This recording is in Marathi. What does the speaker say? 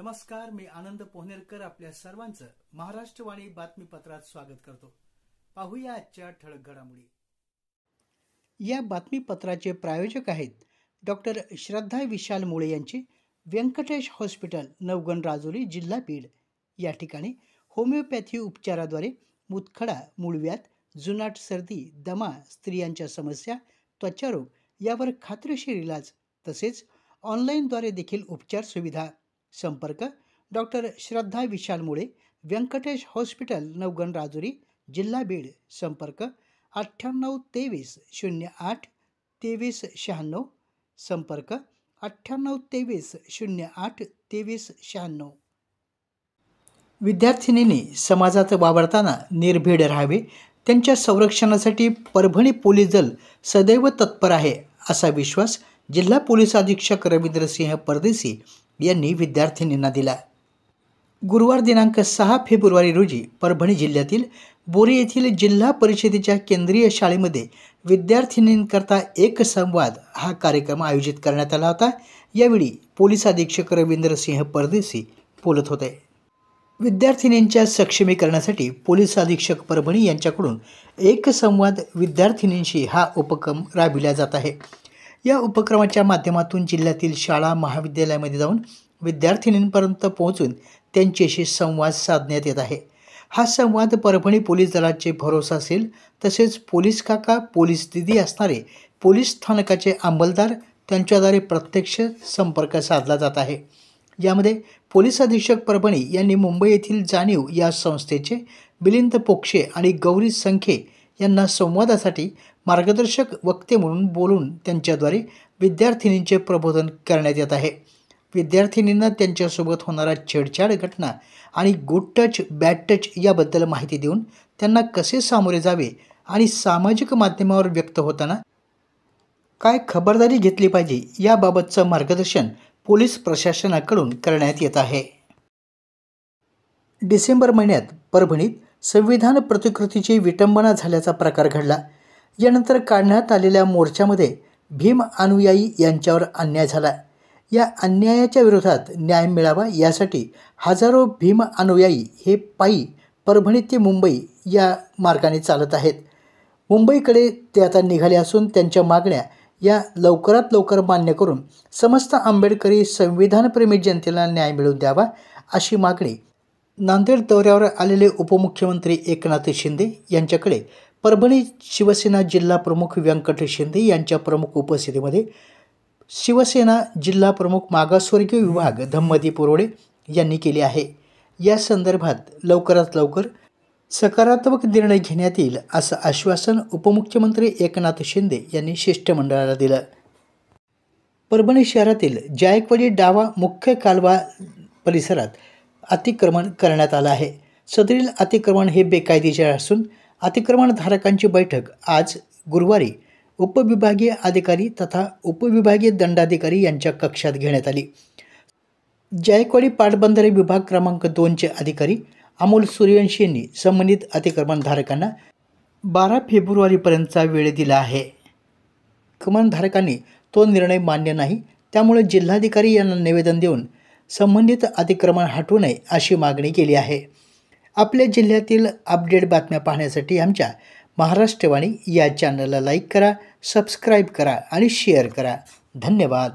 नमस्कार, मी आनंद पोहनेरकर आपल्या सर्वांचं महाराष्ट्रवाणी बातमीपत्रात स्वागत करतो. पाहूया आजच्या ठळक घडामोडी. या बातमीपत्राचे प्रायोजक आहेत डॉक्टर श्रद्धा विशाल मुळे यांचे व्यंकटेश हॉस्पिटल, नवगण राजुरी, जिल्हा बीड. या ठिकाणी होमिओपॅथी उपचाराद्वारे मुतखडा, मूळव्याध, जुनाट सर्दी, दमा, स्त्रियांच्या समस्या, त्वचारोग यावर खात्रीशीर इलाज तसेच ऑनलाईनद्वारे देखील उपचार सुविधा. संपर्क डॉक्टर श्रद्धा विशाल मुळे, व्यंकटेश हॉस्पिटल, नवगण राजुरी, जिल्हा बीड. संपर्क 9823 08 23 96. संपर्क 9823 08 23 96. विद्यार्थिनींनी समाजात वावरताना निर्भीड राहावे, त्यांच्या संरक्षणासाठी परभणी पोलीस दल सदैव तत्पर आहे, असा विश्वास जिल्हा पोलीस अधीक्षक रवींद्रसिंह परदेशी यांनी विद्यार्थिनींना दिला. गुरुवार दिनांक 6 फेब्रुवारी रोजी परभणी जिल्ह्यातील बोरी येथील जिल्हा परिषदेच्या केंद्रीय शाळेमध्ये विद्यार्थिनींकरता एक संवाद हा कार्यक्रम आयोजित करण्यात आला होता. यावेळी पोलीस अधीक्षक रवींद्रसिंह परदेशी बोलत होते. विद्यार्थिनींच्या सक्षमीकरणासाठी पोलीस अधीक्षक परभणी यांच्याकडून एक संवाद विद्यार्थिनींशी हा उपक्रम राबविला जात आहे. या उपक्रमाच्या माध्यमातून जिल्ह्यातील शाळा महाविद्यालयामध्ये जाऊन विद्यार्थिनींपर्यंत पोहोचून त्यांच्याशी संवाद साधण्यात येत आहे. हा संवाद परभणी पोलीस दलाचे भरोसा असेल, तसेच पोलीस काका, पोलीस दिदी असणारे पोलीस स्थानकाचे अंमलदार त्यांच्याद्वारे प्रत्यक्ष संपर्क साधला जात आहे. यामध्ये पोलीस अधीक्षक परभणी यांनी मुंबई येथील जाणीव या संस्थेचे मिलिंद पोक्षे आणि गौरी संखे यांना संवादासाठी मार्गदर्शक वक्ते म्हणून बोलून त्यांच्याद्वारे विद्यार्थिनींचे प्रबोधन करण्यात येत आहे. विद्यार्थिनींना त्यांच्यासोबत होणारा छेडछाड घटना आणि गुड टच, बॅड टच याबद्दल माहिती देऊन त्यांना कसे सामोरे जावे आणि सामाजिक माध्यमावर व्यक्त होताना काय खबरदारी घेतली पाहिजे याबाबतचं मार्गदर्शन पोलीस प्रशासनाकडून करण्यात येत आहे. डिसेंबर महिन्यात परभणीत संविधान प्रतिकृतीची विटंबना झाल्याचा प्रकार घडला. यानंतर काढण्यात आलेल्या मोर्चामध्ये भीम अनुयायी यांच्यावर अन्याय झाला. या अन्यायाच्या विरोधात न्याय मिळावा यासाठी हजारो भीम अनुयायी हे पायी परभणी ते मुंबई या मार्गाने चालत आहेत. मुंबईकडे ते आता निघाले असून त्यांच्या मागण्या या लवकरात लवकर मान्य करून समस्त आंबेडकरी संविधानप्रेमी जनतेला न्याय मिळवून द्यावा, अशी मागणी नांदेड दौऱ्यावर आलेले उपमुख्यमंत्री एकनाथ शिंदे यांच्याकडे परभणी शिवसेना जिल्हा प्रमुख व्यंकट शिंदे यांच्या प्रमुख उपस्थितीमध्ये शिवसेना जिल्हा प्रमुख मागासवर्गीय विभाग धम्मदीप रोडे यांनी केली आहे. या संदर्भात लवकरात लवकर सकारात्मक निर्णय घेण्यात येईल, असं आश्वासन उपमुख्यमंत्री एकनाथ शिंदे यांनी शिष्टमंडळाला दिलं. परभणी शहरातील जायकवाडी डावा मुख्य कालवा परिसरात अतिक्रमण करण्यात आलं आहे. सदरील अतिक्रमण हे बेकायदेशीर असून अतिक्रमणधारकांची बैठक आज गुरुवारी उपविभागीय अधिकारी तथा उपविभागीय दंडाधिकारी यांच्या कक्षात घेण्यात आली. जायकवाडी पाटबंधारे विभाग क्रमांक 2चे अधिकारी अमोल सूर्यवंशी यांनी संबंधित अतिक्रमणधारकांना 12 फेब्रुवारीपर्यंतचा वेळ दिला आहे. अतिक्रमणधारकांनी तो निर्णय मान्य नाही, त्यामुळे जिल्हाधिकारी यांना निवेदन देऊन संबंधित अतिक्रमण हटवू नये अशी मागणी केली आहे. आपल्या जिल्ह्यातील अपडेट बातम्या पाहण्यासाठी आमच्या महाराष्ट्रवाणी या चॅनलला लाईक करा, सबस्क्राईब करा आणि शेअर करा. धन्यवाद.